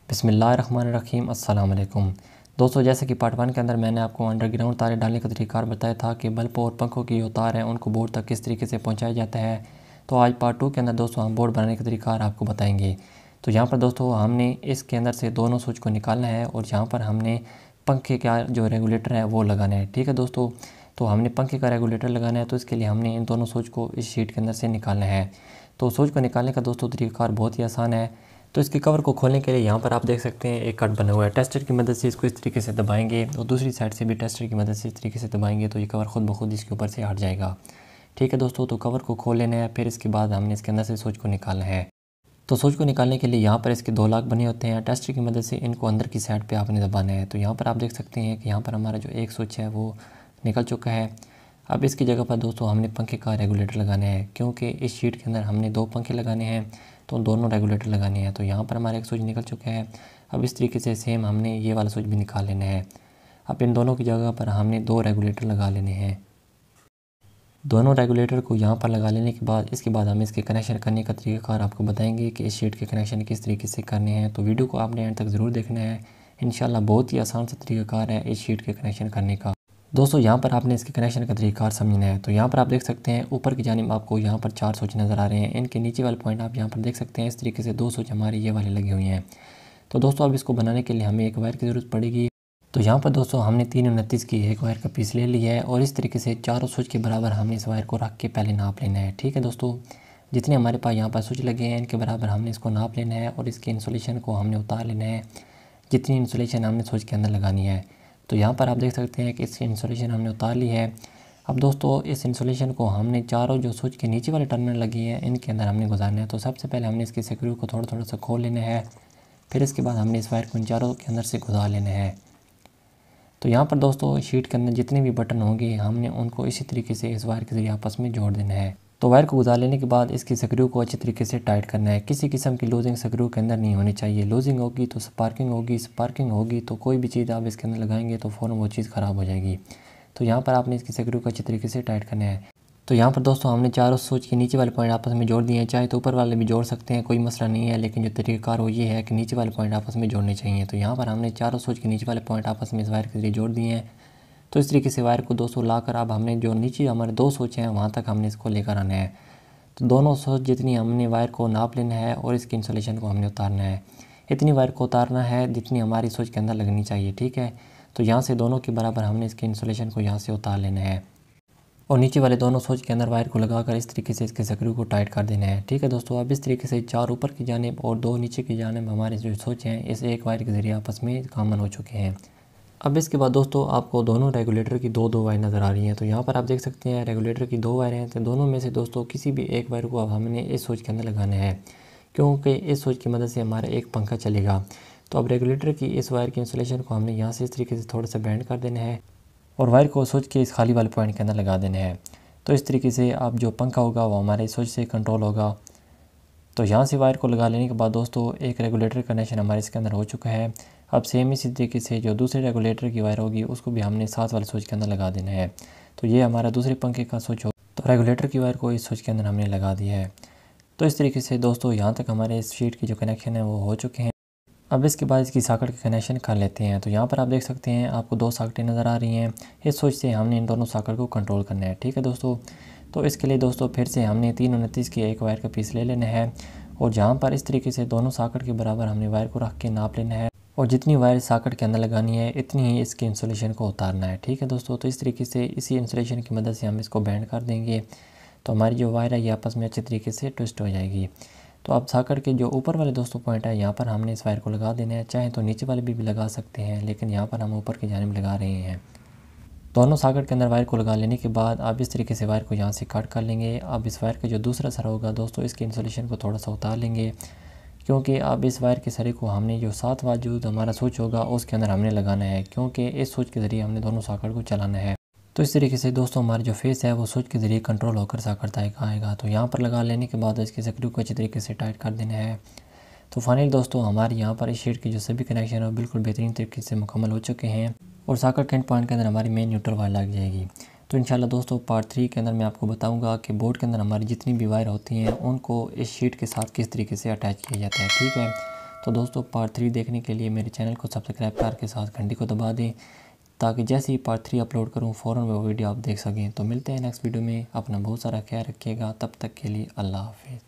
बिस्मिल्लाहिर्रहमानिर्रहीम अस्सलाम वालेकुम। दोस्तों, जैसे कि पार्ट 1 के अंदर मैंने आपको अंडरग्राउंड तारे डालने का तरीका बताया था कि बल्ब और पंखों की जो तार हैं उनको बोर्ड तक किस तरीके से पहुंचाया जाता है। तो आज पार्ट 2 के अंदर दोस्तों हम बोर्ड बनाने का तरीका आपको बताएंगे। तो यहाँ पर दोस्तों हमने इसके अंदर से दोनों स्विच को निकालना है और यहाँ पर हमने पंखे का जो रेगुलेटर है वो लगाना है। ठीक है दोस्तों, तो हमने पंखे का रेगुलेटर लगाना है, तो इसके लिए हमने इन दोनों स्विच को इस शीट के अंदर से निकालना है। तो स्विच को निकालने का दोस्तों तरीका बहुत ही आसान है। तो इसके कवर को खोलने के लिए यहाँ पर आप देख सकते हैं एक कट बना हुआ है। टेस्टर की मदद से इसको इस तरीके से दबाएंगे और दूसरी साइड से भी टेस्टर की मदद से इस तरीके से दबाएंगे तो ये कवर खुद ब खुद इसके ऊपर से हट जाएगा। ठीक है दोस्तों, तो कवर को खोल लेना है, फिर इसके बाद हमने इसके अंदर से स्विच को निकालना है। तो स्विच को निकालने के लिए यहाँ पर इसके 2 लॉक बने होते हैं। टेस्टर की मदद से इनको अंदर की साइड पे आपने दबाना है। तो यहाँ पर आप देख सकते हैं कि यहाँ पर हमारा जो एक स्विच है वो निकल चुका है। अब इसकी जगह पर दोस्तों हमने पंखे का रेगुलेटर लगाना है, क्योंकि इस शीट के अंदर हमने 2 पंखे लगाने हैं तो दोनों रेगुलेटर लगाने हैं। तो यहाँ पर हमारा एक स्विच निकल चुका है। अब इस तरीके से सेम हमने ये वाला स्विच भी निकाल लेना है। अब इन दोनों की जगह पर हमने 2 रेगुलेटर लगा लेने हैं। दोनों रेगुलेटर को यहाँ पर लगा लेने के बाद इसके बाद हम इसके कनेक्शन करने का तरीकाकार आपको बताएंगे कि इस शीट के कनेक्शन किस तरीके से करने हैं। तो वीडियो को आपने एंड तक ज़रूर देखना है। इंशाल्लाह बहुत ही आसान सा तरीकाकार है इस शीट के कनेक्शन करने का। दोस्तों, यहाँ पर आपने इसके कनेक्शन का तरीकाकार समझना है। तो यहाँ पर आप देख सकते हैं ऊपर की जानिब आपको यहाँ पर 4 स्विच नज़र आ रहे हैं। इनके नीचे वाले पॉइंट आप यहाँ पर देख सकते हैं इस तरीके से 2 स्विच हमारे ये वाले लगे हुए हैं। तो दोस्तों अब इसको बनाने के लिए हमें एक वायर की ज़रूरत पड़ेगी। तो यहाँ पर दोस्तों हमने 329 की एक वायर का पीस ले लिया है और इस तरीके से चारों स्विच के बराबर हमने इस वायर को रख के पहले नाप लेना है। ठीक है दोस्तों, जितने हमारे पास यहाँ पर स्विच लगे हैं इनके बराबर हमने इसको नाप लेना है और इसके इंसुलेशन को हमने उतार लेना है, जितनी इंसुलेशन हमने स्विच के अंदर लगानी है। तो यहाँ पर आप देख सकते हैं कि इसकी इंसुलेशन हमने उतार ली है। अब दोस्तों इस इंसुलेशन को हमने चारों जो स्विच के नीचे वाले टर्मिनल लगी हैं इनके अंदर हमने गुजारना है। तो सबसे पहले हमने इसके स्क्रू को थोड़ा थोड़ा सा खोल लेना है, फिर इसके बाद हमने इस वायर को इन चारों के अंदर से गुजार लेना है। तो यहाँ पर दोस्तों शीट के अंदर जितने भी बटन होंगे हमने उनको इसी तरीके से इस वायर के ज़रिए आपस में जोड़ देना है। तो वायर को गुजार लेने के बाद इसकी स्क्रू को अच्छी तरीके से टाइट करना है। किसी किस्म की लूजिंग स्क्रू के अंदर नहीं होनी चाहिए। लूजिंग होगी तो स्पार्किंग होगी तो कोई भी चीज़ आप इसके अंदर लगाएंगे तो फ़ौरन वो चीज़ ख़राब हो जाएगी। तो यहाँ पर आपने इसकी स्क्रू को अच्छी तरीके से टाइट करना है। तो यहाँ पर दोस्तों हमने चारों स्विच के नीचे वाले पॉइंट आपस में जोड़ दिए हैं। चाहे तो ऊपर वाले भी जोड़ सकते हैं, कोई मसला नहीं है, लेकिन जो तरीकाकार वो ये है कि नीचे वाले पॉइंट आपस में जोड़ने चाहिए। तो यहाँ पर हमने चारों स्विच के नीचे वाले पॉइंट आपस में इस वायर के जरिए जोड़ दिए हैं। तो इस तरीके से वायर को दोस्तों लाकर अब हमने जो नीचे हमारे 2 स्विच हैं वहाँ तक हमने इसको लेकर आना है। तो दोनों स्विच जितनी हमने वायर को नाप लेना है और इसकी इंसुलेशन को हमने उतारना है। इतनी वायर को उतारना है जितनी हमारी स्विच के अंदर लगनी चाहिए। ठीक है, तो यहाँ से दोनों के बराबर हमने इसके इंसुलेशन को यहाँ से उतार लेना है और नीचे वाले दोनों स्विच के अंदर वायर को लगाकर इस तरीके से इसके स्क्रू को टाइट कर देना है। ठीक है दोस्तों, अब इस तरीके से 4 ऊपर की जानिब और 2 नीचे की जानिब हमारे जो स्विच हैं इस एक वायर के ज़रिए आपस में कॉमन हो चुके हैं। अब इसके बाद दोस्तों आपको दोनों रेगुलेटर की 2 वायर नज़र आ रही हैं। तो यहाँ पर आप देख सकते हैं रेगुलेटर की 2 वायर हैं। तो दोनों में से दोस्तों किसी भी एक वायर को अब हमने इस स्विच के अंदर लगाना है, क्योंकि इस स्विच की मदद से हमारा एक पंखा चलेगा। तो अब रेगुलेटर की इस वायर की इंसुलेशन को हमने यहाँ से इस तरीके से थोड़ा सा बैंड कर देना है और वायर को स्विच के इस खाली वाले पॉइंट के अंदर लगा देना है। तो इस तरीके से अब जो पंखा होगा वो हमारे स्विच से कंट्रोल होगा। तो यहाँ से वायर को लगा लेने के बाद दोस्तों एक रेगुलेटर कनेक्शन हमारे इसके अंदर हो चुका है। अब सेम इसी तरीके से जो दूसरे रेगुलेटर की वायर होगी उसको भी हमने साथ वाले स्विच के अंदर लगा देना है। तो ये हमारा दूसरे पंखे का स्विच हो, तो रेगुलेटर की वायर को इस स्विच के अंदर हमने लगा दिया है। तो इस तरीके से दोस्तों यहाँ तक हमारे इस शीट की जो कनेक्शन है वो हो चुके हैं। अब इसके बाद इसकी सॉकेट के कनेक्शन कर लेते हैं। तो यहाँ पर आप देख सकते हैं आपको 2 सॉकेटें नज़र आ रही हैं। इस स्विच से हमने इन दोनों सॉकेट को कंट्रोल करना है। ठीक है दोस्तों, तो इसके लिए दोस्तों फिर से हमने 329 की एक वायर का पीस ले लेना है और जहाँ पर इस तरीके से दोनों सॉकेट के बराबर हमने वायर को रख के नाप लेना है और जितनी वायर सॉकेट के अंदर लगानी है इतनी ही इसके इंसुलेशन को उतारना है। ठीक है दोस्तों, तो इस तरीके से इसी इंसुलेशन की मदद से हम इसको बैंड कर देंगे तो हमारी जो वायर है ये आपस में अच्छे तरीके से ट्विस्ट हो जाएगी। तो अब सॉकेट के जो ऊपर वाले दोस्तों पॉइंट है यहाँ पर हमने इस वायर को लगा देना है। चाहे तो नीचे वाले भी लगा सकते हैं, लेकिन यहाँ पर हम ऊपर की जानिब लगा रहे हैं। दोनों सॉकेट के अंदर वायर को लगा लेने के बाद आप इस तरीके से वायर को यहाँ से कट कर लेंगे। अब इस वायर का जो दूसरा सर होगा दोस्तों इसके इंसुलेशन को थोड़ा सा उतार लेंगे, क्योंकि अब इस वायर के सरे को हमने जो साथ वाजूद हमारा स्विच होगा उसके अंदर हमने लगाना है, क्योंकि इस स्विच के ज़रिए हमने दोनों सॉकेट को चलाना है। तो इस तरीके से दोस्तों हमारा जो फेस है वो स्विच के ज़रिए कंट्रोल होकर सॉकेट तक आएगा। तो यहाँ पर लगा लेने के बाद इसके स्क्रू को अच्छी तरीके से टाइट कर देना है। तो फाइनली दोस्तों हमारे यहाँ पर इस शीट की जो सभी कनेक्शन है बिल्कुल बेहतरीन तरीके से मुकम्मल हो चुके हैं और सॉकेट एंड पॉइंट के अंदर हमारी मेन न्यूट्रल वायर लग जाएगी। तो इंशाल्लाह दोस्तों पार्ट 3 के अंदर मैं आपको बताऊंगा कि बोर्ड के अंदर हमारी जितनी भी वायर होती हैं उनको इस शीट के साथ किस तरीके से अटैच किया जाता है। ठीक है, तो दोस्तों पार्ट 3 देखने के लिए मेरे चैनल को सब्सक्राइब करके साथ घंटी को दबा दें, ताकि जैसे ही पार्ट 3 अपलोड करूँ फ़ौरन वो वीडियो आप देख सकें। तो मिलते हैं नेक्स्ट वीडियो में। अपना बहुत सारा ख्याल रखिएगा। तब तक के लिए अल्लाह हाफ़िज़।